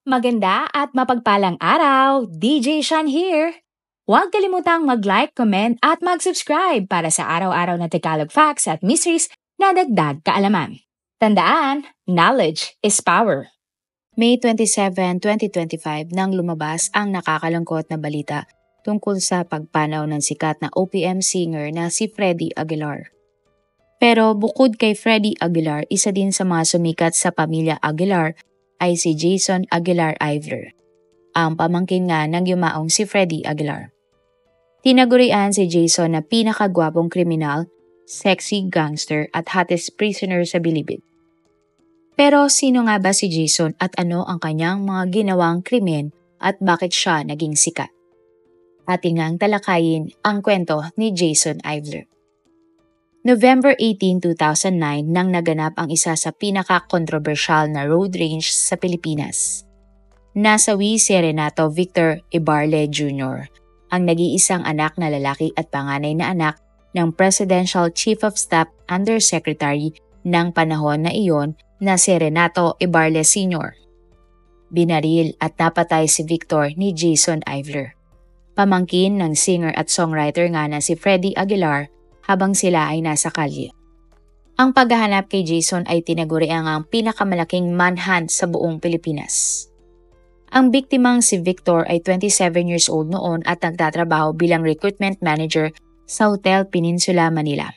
Maganda at mapagpalang araw! DJ Shan here! Huwag kalimutang mag-like, comment at mag-subscribe para sa araw-araw na Tagalog facts at mysteries na dagdag kaalaman. Tandaan, knowledge is power. May 27, 2025 nang lumabas ang nakakalungkot na balita tungkol sa pagpanaw ng sikat na OPM singer na si Freddy Aguilar. Pero bukod kay Freddy Aguilar, isa din sa mga sumikat sa pamilya Aguilar ay si Jason Aguilar Ivler, ang pamangkin nga ng yumaong si Freddy Aguilar. Tinagurian si Jason na pinakagwapong kriminal, sexy gangster at hottest prisoner sa Bilibid. Pero sino nga ba si Jason at ano ang kanyang mga ginawang krimen at bakit siya naging sikat? Ating ngang talakayin ang kwento ni Jason Ivler. November 18, 2009 nang naganap ang isa sa pinaka-kontrobersyal na road rage sa Pilipinas. Nasawi si Renato Victor Ibarle Jr., ang nag-iisang anak na lalaki at panganay na anak ng Presidential Chief of Staff Undersecretary ng panahon na iyon na si Renato Ibarle Sr. Binaril at napatay si Victor ni Jason Ivler, pamangkin ng singer at songwriter nga na si Freddy Aguilar, habang sila ay nasa kalye. Ang paghahanap kay Jason ay tinaguriang ang pinakamalaking manhunt sa buong Pilipinas. Ang biktimang si Victor ay 27 years old noon at nagtatrabaho bilang recruitment manager sa Hotel Peninsula, Manila.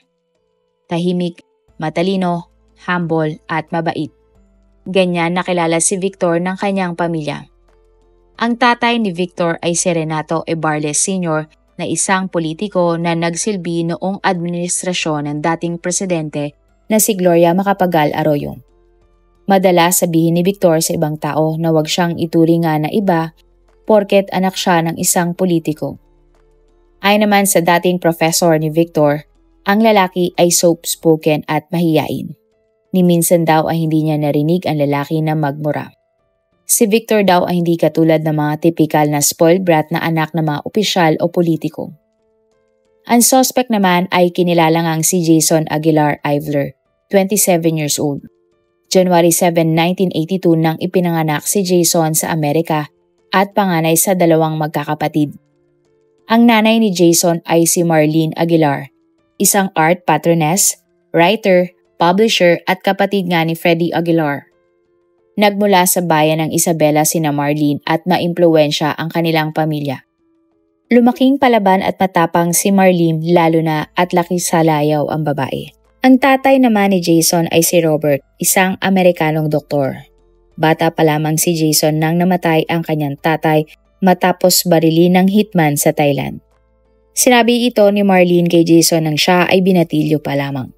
Tahimik, matalino, humble at mabait. Ganyan nakilala si Victor ng kanyang pamilya. Ang tatay ni Victor ay si Renato Ibarle Sr., na isang politiko na nagsilbi noong administrasyon ng dating presidente na si Gloria Macapagal Arroyo. Madalas sabihin ni Victor sa ibang tao na huwag siyang ituringan na iba porket anak siya ng isang politiko. Ayon naman sa dating professor ni Victor, ang lalaki ay soft-spoken at mahiyain. Ni minsan daw ay hindi niya narinig ang lalaki na magmura. Si Victor daw ay hindi katulad ng mga tipikal na spoiled brat na anak ng mga opisyal o politiko. Ang suspect naman ay kinilala ngang si Jason Aguilar Ivler, 27 years old. January 7, 1982 nang ipinanganak si Jason sa Amerika at panganay sa dalawang magkakapatid. Ang nanay ni Jason ay si Marlene Aguilar, isang art patroness, writer, publisher at kapatid nga ni Freddy Aguilar. Nagmula sa bayan ng Isabela sina Marlene at maimpluwensya ang kanilang pamilya. Lumaking palaban at matapang si Marlene lalo na at laki sa layaw ang babae. Ang tatay naman ni Jason ay si Robert, isang Amerikanong doktor. Bata pa lamang si Jason nang namatay ang kanyang tatay matapos barilin ng hitman sa Thailand. Sinabi ito ni Marlene kay Jason nang siya ay binatilyo pa lamang.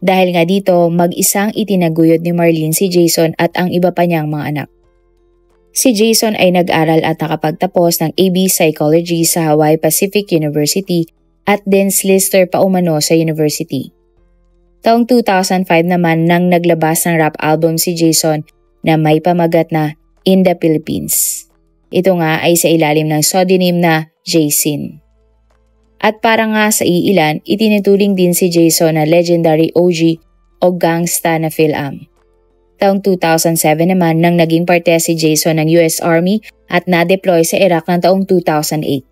Dahil nga dito, mag-isang itinaguyod ni Marlene si Jason at ang iba pa niyang mga anak. Si Jason ay nag-aral at nakapagtapos ng AB Psychology sa Hawaii Pacific University at Dean's Lister paumano sa university. Taong 2005 naman nang naglabas ng rap album si Jason na may pamagat na In the Philippines. Ito nga ay sa ilalim ng pseudonym na Jaysin. At para nga sa iilan, itinuturing din si Jason na legendary OG o gangsta na Phil-Am. Taong 2007 naman nang naging parte si Jason ng US Army at na-deploy sa Iraq ng taong 2008.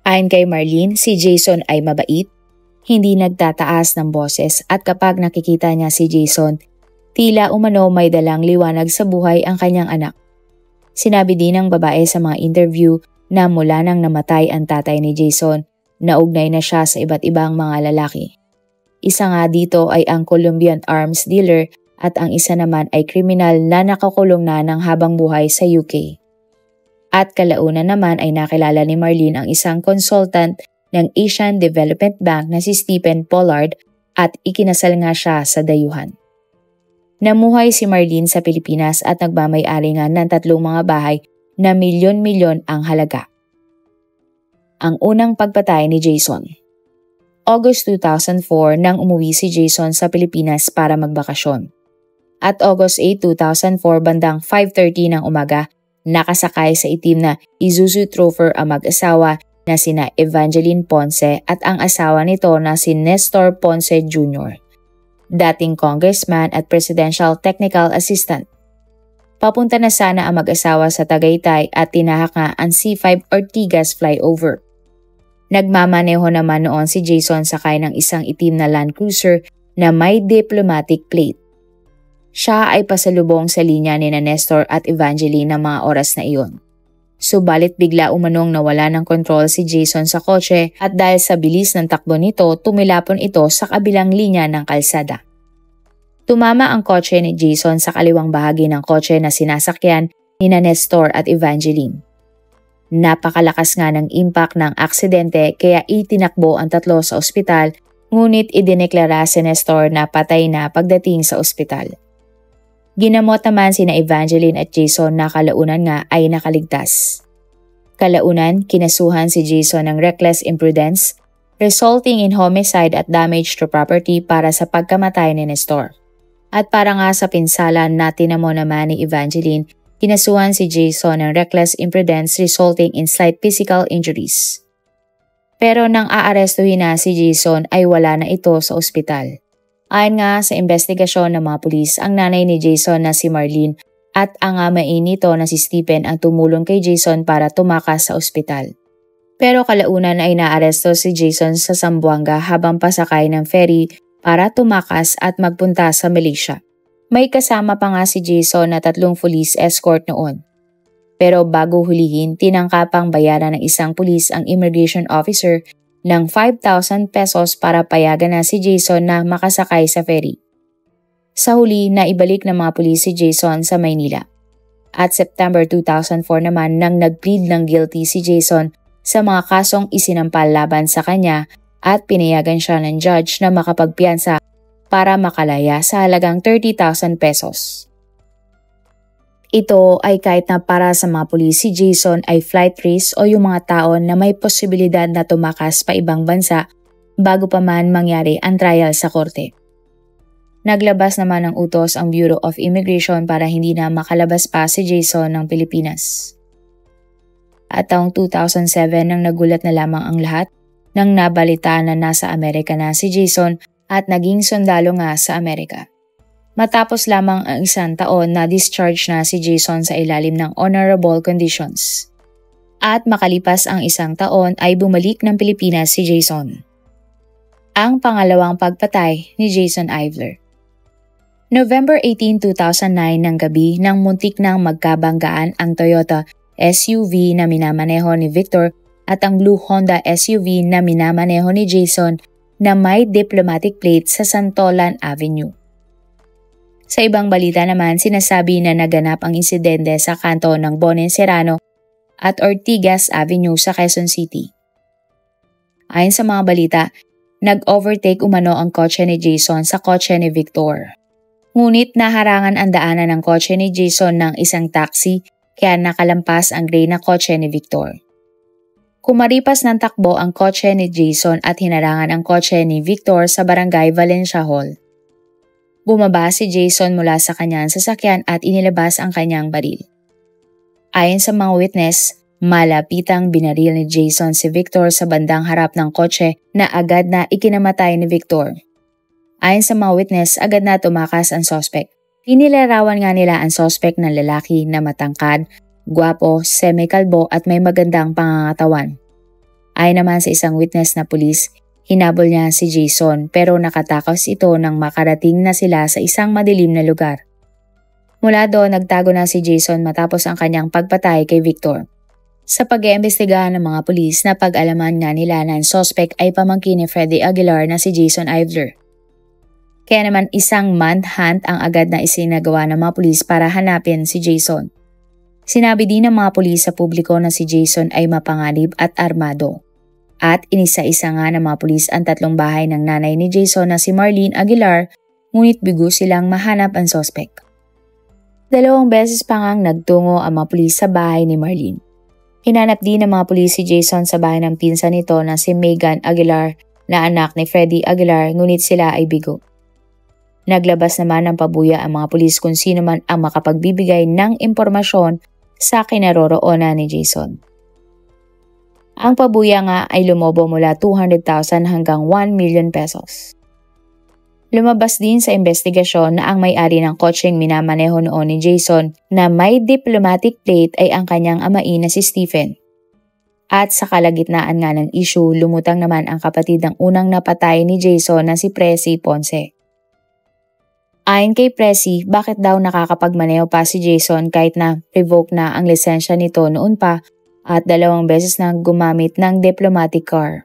Ayon kay Marlene, si Jason ay mabait, hindi nagtataas ng boses at kapag nakikita niya si Jason, tila umano may dalang liwanag sa buhay ang kanyang anak. Sinabi din ng babae sa mga interview na mula nang namatay ang tatay ni Jason, naugnay na siya sa iba't ibang mga lalaki. Isa nga dito ay ang Colombian arms dealer at ang isa naman ay kriminal na nakakulong na ng habang buhay sa UK. At kalaunan naman ay nakilala ni Marlene ang isang consultant ng Asian Development Bank na si Stephen Pollard at ikinasal nga siya sa dayuhan. Namuhay si Marlene sa Pilipinas at nagmamay-ari nga ng 3 mga bahay na milyon-milyon ang halaga. Ang unang pagpatay ni Jason. August 2004 nang umuwi si Jason sa Pilipinas para magbakasyon. At August 8, 2004 bandang 5:30 ng umaga, nakasakay sa itim na Isuzu Trooper ang mag-asawa na sina Evangeline Ponce at ang asawa nito na si Nestor Ponce Jr., dating congressman at presidential technical assistant. Papunta na sana ang mag-asawa sa Tagaytay at tinahak nga ang C5 Ortigas flyover. Nagmamaneho naman noon si Jason sakay ng isang itim na Land Cruiser na may diplomatic plate. Siya ay pasalubong sa linya ni Nestor at Evangeline ng mga oras na iyon. Subalit bigla umanong nawala ng kontrol si Jason sa kotse at dahil sa bilis ng takbo nito, tumilapon ito sa kabilang linya ng kalsada. Tumama ang kotse ni Jason sa kaliwang bahagi ng kotse na sinasakyan ni Nestor at Evangeline. Napakalakas nga ng impact ng aksidente kaya itinakbo ang tatlo sa ospital, ngunit idineklara si Nestor na patay na pagdating sa ospital. Ginamot naman sina Evangeline at Jason na kalaunan nga ay nakaligtas. Kalaunan, kinasuhan si Jason ng reckless imprudence, resulting in homicide at damage to property para sa pagkamatay ni Nestor. At para nga sa pinsala na tinamo naman ni Evangeline, kinasuhan si Jason ng reckless imprudence resulting in slight physical injuries. Pero nang aarestuhin na si Jason ay wala na ito sa ospital. Ayon nga sa investigasyon ng mga pulis, ang nanay ni Jason na si Marlene at ang amain nito na si Stephen ang tumulong kay Jason para tumakas sa ospital. Pero kalaunan ay naaresto si Jason sa Zamboanga habang pasakay ng ferry para tumakas at magpunta sa Malaysia. May kasama pa nga si Jason na 3 police escort noon. Pero bago hulihin, tinangkapang bayaran ng isang pulis ang immigration officer ng 5,000 pesos para payagan na si Jason na makasakay sa ferry. Sa huli, naibalik ng mga pulis si Jason sa Maynila. At September 2004 naman nang nag-plead ng guilty si Jason sa mga kasong isinampal laban sa kanya at pinayagan siya ng judge na makapagpiyansa para makalaya sa halagang 30,000 pesos. Ito ay kahit na para sa mga pulis si Jason ay flight risk o yung mga tao na may posibilidad na tumakas pa ibang bansa bago pa man mangyari ang trial sa korte. Naglabas naman ng utos ang Bureau of Immigration para hindi na makalabas pa si Jason ng Pilipinas. At taong 2007 nang nagulat na lamang ang lahat nang nabalitaan na nasa Amerika na si Jason at naging sundalo nga sa Amerika. Matapos lamang ang 1 taon na discharge na si Jason sa ilalim ng honorable conditions. At makalipas ang 1 taon ay bumalik ng Pilipinas si Jason. Ang pangalawang pagpatay ni Jason Ivler. November 18, 2009 ng gabi nang muntik nang magkabanggaan ang Toyota SUV na minamaneho ni Victor at ang Blue Honda SUV na minamaneho ni Jason na may diplomatic plate sa Santolan Avenue. Sa ibang balita naman, sinasabi na naganap ang insidente sa kanto ng Bonen Serrano at Ortigas Avenue sa Quezon City. Ayon sa mga balita, nag-overtake umano ang kotse ni Jason sa kotse ni Victor. Ngunit naharangan ang daanan ng kotse ni Jason ng isang taxi kaya nakalampas ang gray na kotse ni Victor. Kumaripas ng takbo ang kotse ni Jason at hinarangan ang kotse ni Victor sa barangay Valencia Hall. Bumaba si Jason mula sa kanyang sasakyan at inilabas ang kanyang baril. Ayon sa mga witness, malapitang binaril ni Jason si Victor sa bandang harap ng kotse na agad na ikinamatay ni Victor. Ayon sa mga witness, agad na tumakas ang sospek. Inilarawan nga nila ang sospek ng lalaki na matangkad, gwapo, semi-kalbo at may magandang pangangatawan. Ayon naman sa isang witness na pulis, hinabol niya si Jason pero nakatakas ito nang makarating na sila sa isang madilim na lugar. Mula doon nagtago na si Jason matapos ang kanyang pagpatay kay Victor. Sa pag-iimbestiga ng mga pulis na pag-alaman nga nila na ang suspect ay pamangkin ni Freddy Aguilar na si Jason Ivler. Kaya naman isang manhunt ang agad na isinagawa ng mga pulis para hanapin si Jason. Sinabi din ng mga pulis sa publiko na si Jason ay mapanganib at armado. At inisa-isa nga ng mga pulis ang 3 bahay ng nanay ni Jason na si Marlene Aguilar, ngunit bigo silang mahanap ang suspect. 2 beses pa ngang nagtungo ang mga pulis sa bahay ni Marlene. Hinanap din ng mga pulis si Jason sa bahay ng pinsan nito na si Megan Aguilar na anak ni Freddy Aguilar, ngunit sila ay bigo. Naglabas naman ng pabuya ang mga pulis kung sino man ang makapagbibigay ng impormasyon sa kinaroroonan ni Jason. Ang pabuya nga ay lumobo mula 200,000 hanggang 1 million pesos. Lumabas din sa investigasyon na ang may-ari ng kotseng minamaneho noon ni Jason na may diplomatic plate ay ang kanyang amain na si Stephen. At sa kalagitnaan nga ng issue, lumutang naman ang kapatid ng unang napatay ni Jason na si Presi Ponce. Ayon kay Presi, bakit daw nakakapagmaneho pa si Jason kahit na revoke na ang lisensya nito noon pa at 2 beses na gumamit ng diplomatic car.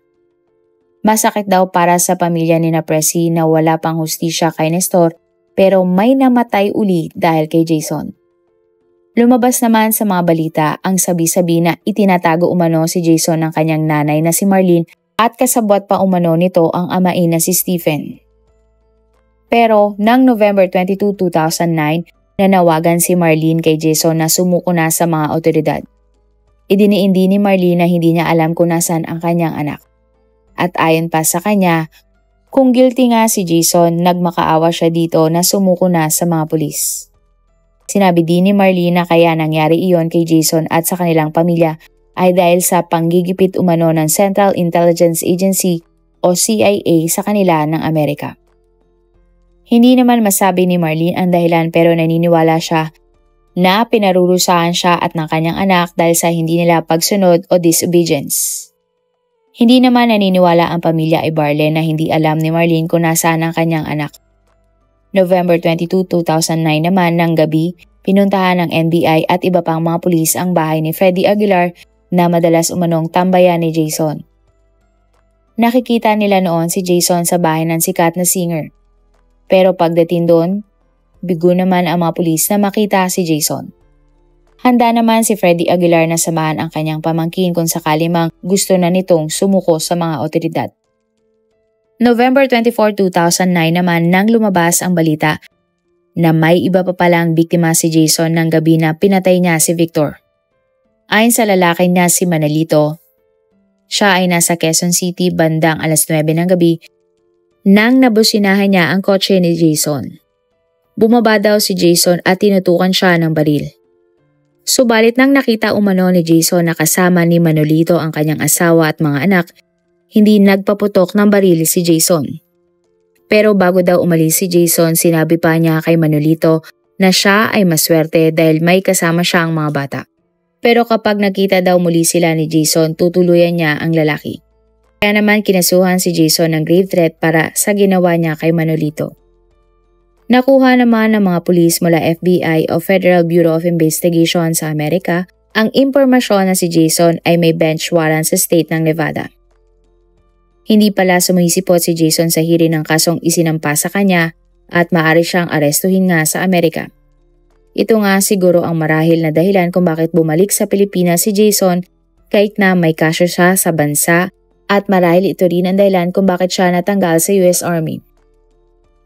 Masakit daw para sa pamilya ni na Presi na wala pang hustisya kay Nestor pero may namatay uli dahil kay Jason. Lumabas naman sa mga balita ang sabi-sabi na itinatago umano si Jason ng kanyang nanay na si Marlene at kasabwat pa umano nito ang amain na si Stephen. Pero nang November 22, 2009, nanawagan si Marlene kay Jason na sumuko na sa mga otoridad. Idiniindi ni Marlene na hindi niya alam kung nasan ang kanyang anak. At ayon pa sa kanya, kung guilty nga si Jason, nagmakaawa siya dito na sumuko na sa mga pulis. Sinabi din ni Marlene na kaya nangyari iyon kay Jason at sa kanilang pamilya ay dahil sa panggigipit umano ng Central Intelligence Agency o CIA sa kanila ng Amerika. Hindi naman masabi ni Marlene ang dahilan pero naniniwala siya na pinarurusahan siya at ng kanyang anak dahil sa hindi nila pagsunod o disobedience. Hindi naman naniniwala ang pamilya Ibarle na hindi alam ni Marlene kung nasaan ang kanyang anak. November 22, 2009 naman ng gabi, pinuntahan ng NBI at iba pang mga pulis ang bahay ni Freddy Aguilar na madalas umanong tambayan ni Jason. Nakikita nila noon si Jason sa bahay ng sikat na singer. Pero pagdating doon, bigo naman ang mga pulis na makita si Jason. Handa naman si Freddy Aguilar na samahan ang kanyang pamangkin kung sakali mang gusto na nitong sumuko sa mga otoridad. November 24, 2009 naman nang lumabas ang balita na may iba pa palang biktima si Jason ng gabi na pinatay niya si Victor. Ayon sa lalaki niya si Manalito, siya ay nasa Quezon City bandang alas 9 ng gabi nang nabusinahan niya ang kotse ni Jason. Bumaba daw si Jason at tinutukan siya ng baril. Subalit nang nakita umano ni Jason na kasama ni Manolito ang kanyang asawa at mga anak, hindi nagpaputok ng baril si Jason. Pero bago daw umalis si Jason, sinabi pa niya kay Manolito na siya ay maswerte dahil may kasama siyang mga bata. Pero kapag nakita daw muli sila ni Jason, tutuluyan niya ang lalaki. Kaya naman kinasuhan si Jason ng grave threat para sa ginawa niya kay Manolito. Nakuha naman ng mga pulis mula FBI o Federal Bureau of Investigation sa Amerika ang impormasyon na si Jason ay may bench warrant sa state ng Nevada. Hindi pala sumisipot si Jason sa hearing ng kasong isinampa sa kanya at maaari siyang arestuhin nga sa Amerika. Ito nga siguro ang marahil na dahilan kung bakit bumalik sa Pilipinas si Jason kahit na may kaso siya sa bansa at marahil ito rin ang dahilan kung bakit siya natanggal sa US Army.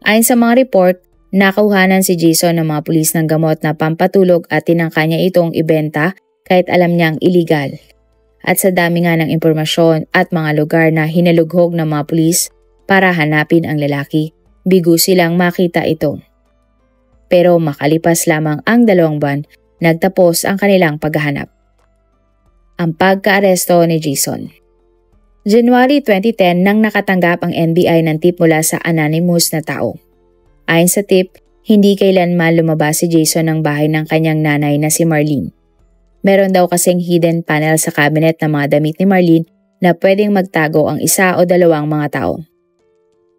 Ayon sa mga report, nakuhanan si Jason ng mga pulis ng gamot na pampatulog at tinangka niya itong ibenta kahit alam niyang illegal. At sa dami nga ng impormasyon at mga lugar na hinalughog ng mga pulis para hanapin ang lalaki, bigo silang makita ito. Pero makalipas lamang ang 2 buwan, nagtapos ang kanilang paghahanap. Ang pagkaaresto ni Jason. January 2010 nang nakatanggap ang NBI ng tip mula sa anonymous na tao. Ayon sa tip, hindi kailanman lumabas si Jason ng bahay ng kanyang nanay na si Marlene. Meron daw kasing hidden panel sa cabinet ng mga damit ni Marlene na pwedeng magtago ang 1 o 2 mga tao.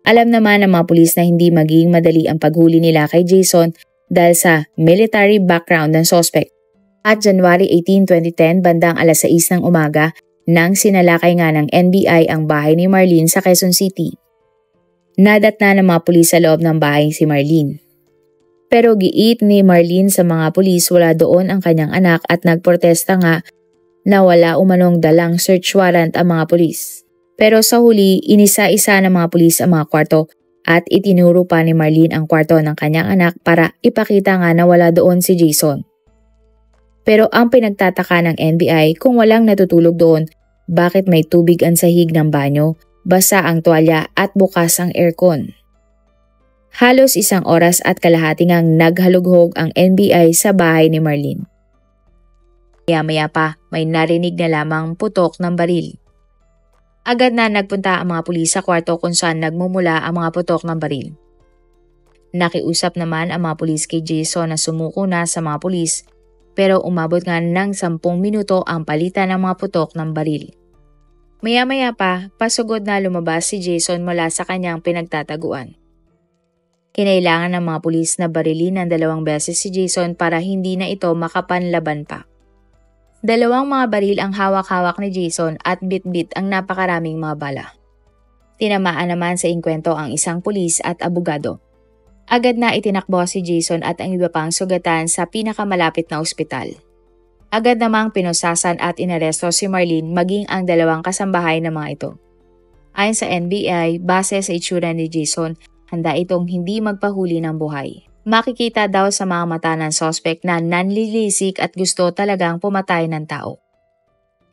Alam naman ng mga pulis na hindi magiging madali ang paghuli nila kay Jason dahil sa military background ng suspect. At January 18, 2010, bandang alas 6 ng umaga, nang sinalakay nga ng NBI ang bahay ni Marlene sa Quezon City. Nadatna ng mga pulis sa loob ng bahay si Marlene. Pero giit ni Marlene sa mga pulis wala doon ang kanyang anak at nagprotesta nga na wala umanong dalang search warrant ang mga pulis. Pero sa huli, inisa-isa ng mga pulis ang mga kwarto at itinuro pa ni Marlene ang kwarto ng kanyang anak para ipakita nga na wala doon si Jason. Pero ang pinagtataka ng NBI kung walang natutulog doon, bakit may tubig ang sahig ng banyo, basa ang tuwalya at bukas ang aircon. Halos 1 oras at kalahati ngang naghalughog ang NBI sa bahay ni Marlene. Maya-maya pa, may narinig na lamang putok ng baril. Agad na nagpunta ang mga pulis sa kwarto kung saan nagmumula ang mga putok ng baril. Nakiusap naman ang mga pulis kay Jason na sumuko na sa mga pulis, pero umabot nga ng 10 minuto ang palitan ng mga putok ng baril. Maya-maya pa, pasugod na lumabas si Jason mula sa kanyang pinagtataguan. Kinailangan ng mga pulis na barilin ng 2 beses si Jason para hindi na ito makapanlaban pa. 2 mga baril ang hawak-hawak ni Jason at bit-bit ang napakaraming mga bala. Tinamaan naman sa inkwento ang isang pulis at abogado. Agad na itinakbo si Jason at ang iba pang sugatan sa pinakamalapit na ospital. Agad namang pinusasan at inaresto si Marlene maging ang 2 kasambahay ng mga ito. Ayon sa NBI, base sa itsura ni Jason, handa itong hindi magpahuli ng buhay. Makikita daw sa mga mata ng suspect na nanlilisik at gusto talagang pumatay ng tao.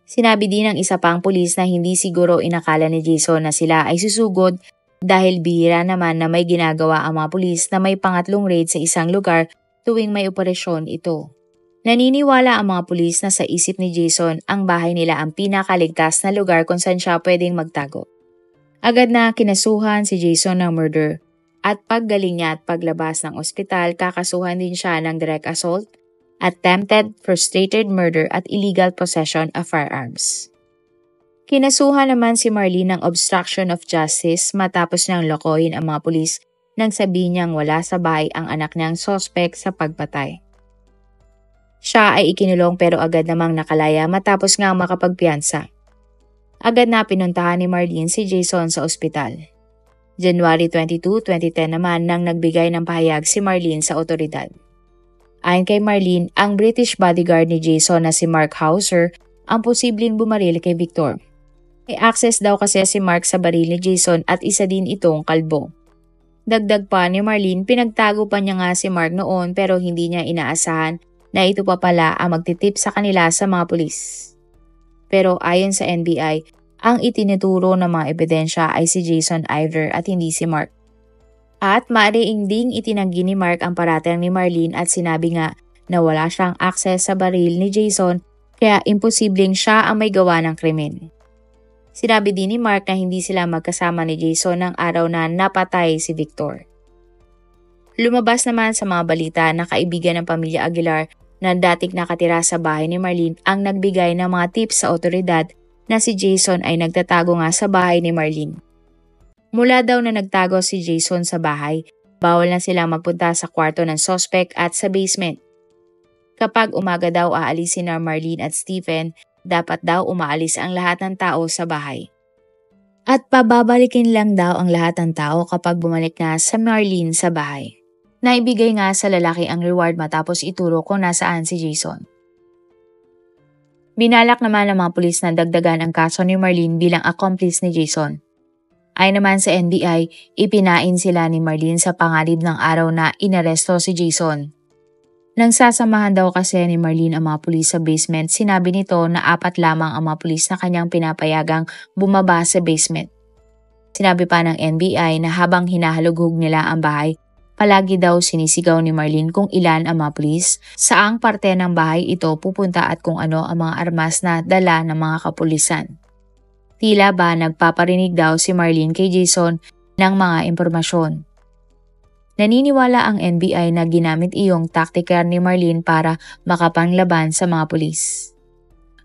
Sinabi din ng isa pang pulis na hindi siguro inakala ni Jason na sila ay susugod dahil bihira naman na may ginagawa ang mga pulis na may pangatlong raid sa isang lugar tuwing may operasyon ito. Naniniwala ang mga pulis na sa isip ni Jason ang bahay nila ang pinakaligtas na lugar kung saan siya pwedeng magtago. Agad na kinasuhan si Jason ng murder. At paggaling niya at paglabas ng ospital, kakasuhan din siya ng direct assault, attempted frustrated murder at illegal possession of firearms. Kinasuhan naman si Marlene ng obstruction of justice matapos niyang lokohin ang mga pulis nang sabihin niyang wala sa bahay ang anak niyang suspect sa pagpatay. Siya ay ikinulong pero agad namang nakalaya matapos nga makapagpiyansa. Agad na pinuntahan ni Marlene si Jason sa ospital. January 22, 2010 naman nang nagbigay ng pahayag si Marlene sa otoridad. Ayon kay Marlene, ang British bodyguard ni Jason na si Mark Hauser ang posibleng bumaril kay Victor. May access daw kasi si Mark sa baril ni Jason at isa din itong kalbo. Dagdag pa ni Marlene, pinagtago pa niya nga si Mark noon pero hindi niya inaasahan na ito pa pala ang magtitip sa kanila sa mga pulis. Pero ayon sa NBI, ang itinuturo ng mga ebidensya ay si Jason Ivler at hindi si Mark. At maariing ding itinanggi ni Mark ang paratang ni Marlene at sinabi nga na wala siyang access sa baril ni Jason kaya imposibleng siya ang may gawa ng krimen. Sinabi din ni Mark na hindi sila magkasama ni Jason ng araw na napatay si Victor. Lumabas naman sa mga balita na kaibigan ng pamilya Aguilar na dating nakatira sa bahay ni Marlene ang nagbigay ng mga tips sa otoridad na si Jason ay nagtatago nga sa bahay ni Marlene. Mula daw na nagtago si Jason sa bahay, bawal na silang magpunta sa kwarto ng suspect at sa basement. Kapag umaga daw aalisin na Marlene at Stephen, dapat daw umaalis ang lahat ng tao sa bahay. At pababalikin lang daw ang lahat ng tao kapag bumalik na sa Marlene sa bahay. Naibigay nga sa lalaki ang reward matapos ituro kung nasaan si Jason. Binalak naman ng mga pulis na dagdagan ang kaso ni Marlene bilang accomplice ni Jason. Ayon naman sa NBI, ipinain sila ni Marlene sa pangalib ng araw na inaresto si Jason. Nang sasamahan daw kasi ni Marlene ang mga pulis sa basement, sinabi nito na 4 lamang ang mga pulis na kanyang pinapayagang bumaba sa basement. Sinabi pa ng NBI na habang hinahalughog nila ang bahay, palagi daw sinisigaw ni Marlene kung ilan ang mga pulis, saang parte ng bahay ito pupunta at kung ano ang mga armas na dala ng mga kapulisan. Tila ba nagpaparinig daw si Marlene kay Jason ng mga impormasyon. Naniniwala ang NBI na ginamit iyong taktika ni Marlene para makapanglaban sa mga pulis.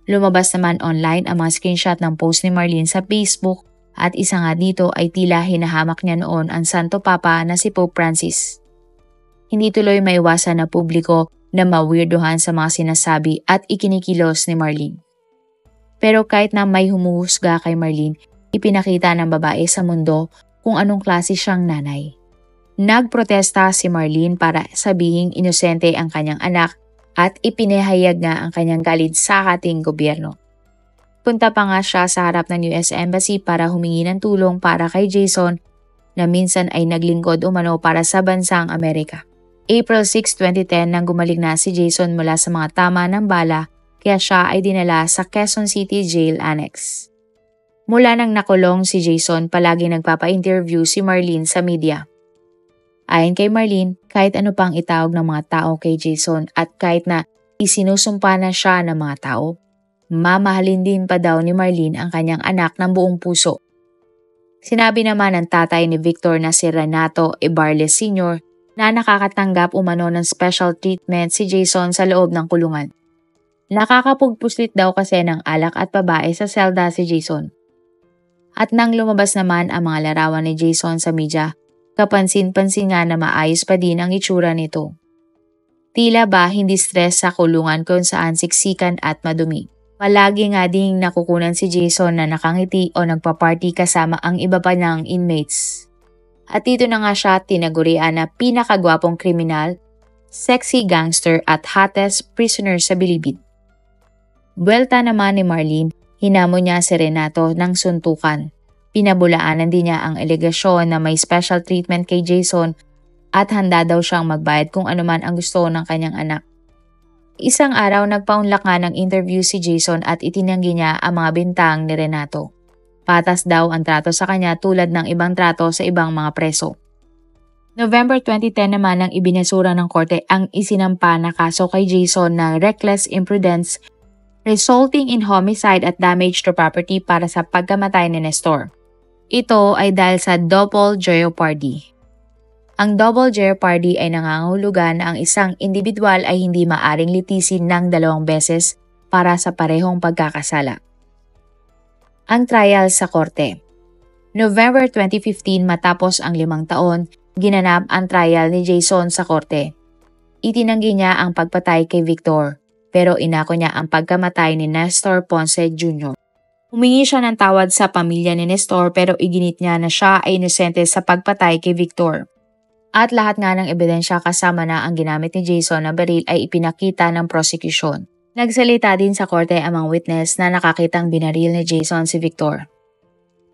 Lumabas naman online ang mga screenshot ng post ni Marlene sa Facebook at isa nga dito ay tila hinahamak niya noon ang Santo Papa na si Pope Francis. Hindi tuloy maiwasan na publiko na mawirduhan sa mga sinasabi at ikinikilos ni Marlene. Pero kahit na may humuhusga kay Marlene, ipinakita ng babae sa mundo kung anong klase siyang nanay. Nagprotesta si Marlene para sabihing inosente ang kanyang anak at ipinahayag nga ang kanyang galit sa ating gobyerno. Punta pa nga siya sa harap ng US Embassy para humingi ng tulong para kay Jason na minsan ay naglingkod umano para sa bansang Amerika. April 6, 2010 nang gumaling na si Jason mula sa mga tama ng bala kaya siya ay dinala sa Quezon City Jail Annex. Mula nang nakulong si Jason, palagi nagpapa-interview si Marlene sa media. Ayon kay Marlene, kahit ano pang itawag ng mga tao kay Jason at kahit na isinusumpa na siya ng mga tao, mamahalin din pa daw ni Marlene ang kanyang anak ng buong puso. Sinabi naman ng tatay ni Victor na si Renato Ibarles Sr. na nakakatanggap umano ng special treatment si Jason sa loob ng kulungan. Nakakapugpuslit daw kasi ng alak at babae sa selda si Jason. At nang lumabas naman ang mga larawan ni Jason sa media, kapansin-pansin nga na maayos pa din ang itsura nito. Tila ba hindi stress sa kulungan kung saan siksikan at madumi. Palagi nga ding nakukunan si Jason na nakangiti o nagpa-party kasama ang iba pa niyang inmates. At dito na nga siya tinagurian na pinakagwapong kriminal, sexy gangster at hottest prisoner sa bilibid. Buwelta naman ni Marlene, hinamon niya si Renato ng suntukan. Pinabulaanan din niya ang alegasyon na may special treatment kay Jason at handa daw siyang magbayad kung anuman ang gusto ng kanyang anak. Isang araw nagpaunlak nga ng interview si Jason at itinanggi niya ang mga bintang ni Renato. Patas daw ang trato sa kanya tulad ng ibang trato sa ibang mga preso. November 2010 naman nang ibinasura ng korte ang isinampa na kaso kay Jason na reckless imprudence resulting in homicide at damage to property para sa pagkamatay ni Nestor. Ito ay dahil sa double jeopardy. Ang double jeopardy ay nangangahulugan na ang isang individual ay hindi maaring litisin ng 2 beses para sa parehong pagkakasala. Ang trial sa korte. November 2015 matapos ang 5 taon, ginanap ang trial ni Jason sa korte. Itinanggi niya ang pagpatay kay Victor, pero inako niya ang pagkamatay ni Nestor Ponce Jr. Humingi siya ng tawad sa pamilya ni Nestor pero iginit niya na siya ay inosente sa pagpatay kay Victor. At lahat nga ng ebidensya kasama na ang ginamit ni Jason na baril ay ipinakita ng prosecution. Nagsalita din sa korte ang mga witness na nakakitang binaril ni Jason si Victor.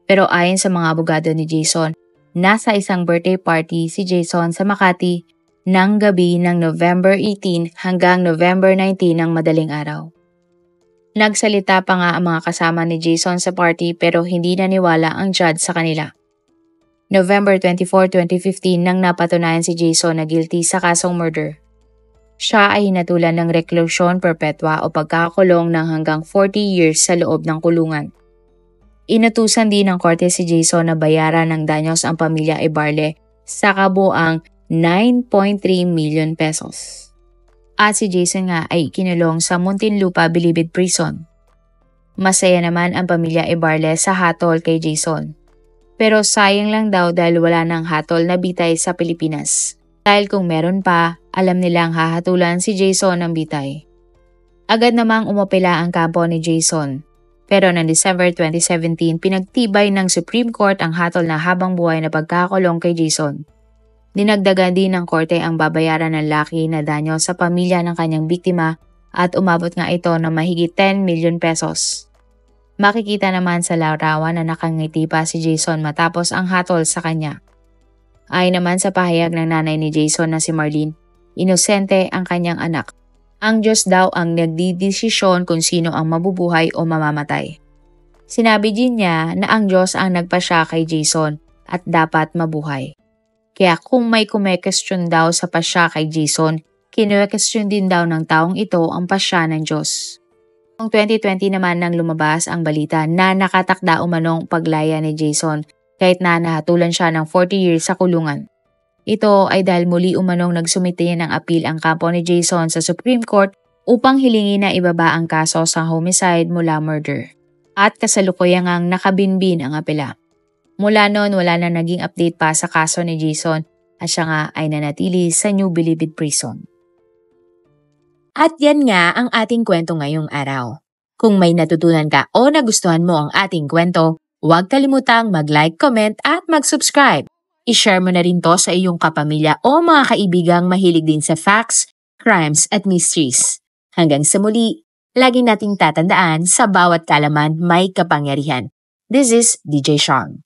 Pero ayon sa mga abogado ni Jason, nasa isang birthday party si Jason sa Makati ng gabi ng November 18 hanggang November 19 ng madaling araw. Nagsalita pa nga ang mga kasama ni Jason sa party pero hindi naniwala ang judge sa kanila. November 24, 2015 nang napatunayan si Jason na guilty sa kasong murder. Siya ay hinatulan ng reclusion perpetua o pagkakakulong ng hanggang 40 years sa loob ng kulungan. Inutusan din ng korte si Jason na bayaran ng danyos ang pamilya Ibarle sa kabuang 9.3 million pesos. At si Jason nga ay kinulong sa Muntinlupa Bilibid Prison. Masaya naman ang pamilya Ibarle sa hatol kay Jason. Pero sayang lang daw dahil wala nang hatol na bitay sa Pilipinas. Dahil kung meron pa, alam nilang hahatulan si Jason ng bitay. Agad namang umapela ang kampo ni Jason. Pero noong December 2017, pinagtibay ng Supreme Court ang hatol na habang buhay na pagkakulong kay Jason. Dinagdagan din ng korte ang babayaran ng laki na danyo sa pamilya ng kanyang biktima at umabot nga ito ng mahigit 10 million pesos. Makikita naman sa larawan na nakangiti pa si Jason matapos ang hatol sa kanya. Ayon naman sa pahayag ng nanay ni Jason na si Marlene, inosente ang kanyang anak. Ang Diyos daw ang nagdidesisyon kung sino ang mabubuhay o mamamatay. Sinabi din niya na ang Diyos ang nagpasya kay Jason at dapat mabuhay. Kaya kung may kumekestyon daw sa pasya kay Jason, kinekestyon din daw ng taong ito ang pasya ng Diyos. Noong 2020 naman nang lumabas ang balita na nakatakda umanong paglaya ni Jason kahit na nahatulan siya ng 40 years sa kulungan. Ito ay dahil muli umanong nagsumite ng appeal ang kampo ni Jason sa Supreme Court upang hilingin na ibaba ang kaso sa homicide mula murder. At kasalukuyang ang nakabinbin ang apela. Mula noon wala na naging update pa sa kaso ni Jason at siya nga ay nanatili sa New Bilibid Prison. At yan nga ang ating kwento ngayong araw. Kung may natutunan ka o nagustuhan mo ang ating kwento, huwag kalimutang mag-like, comment at mag-subscribe. I-share mo na rin to sa iyong kapamilya o mga kaibigang mahilig din sa facts, crimes at mysteries. Hanggang sa muli, lagi nating tatandaan sa bawat kaalaman may kapangyarihan. This is DJ Sean.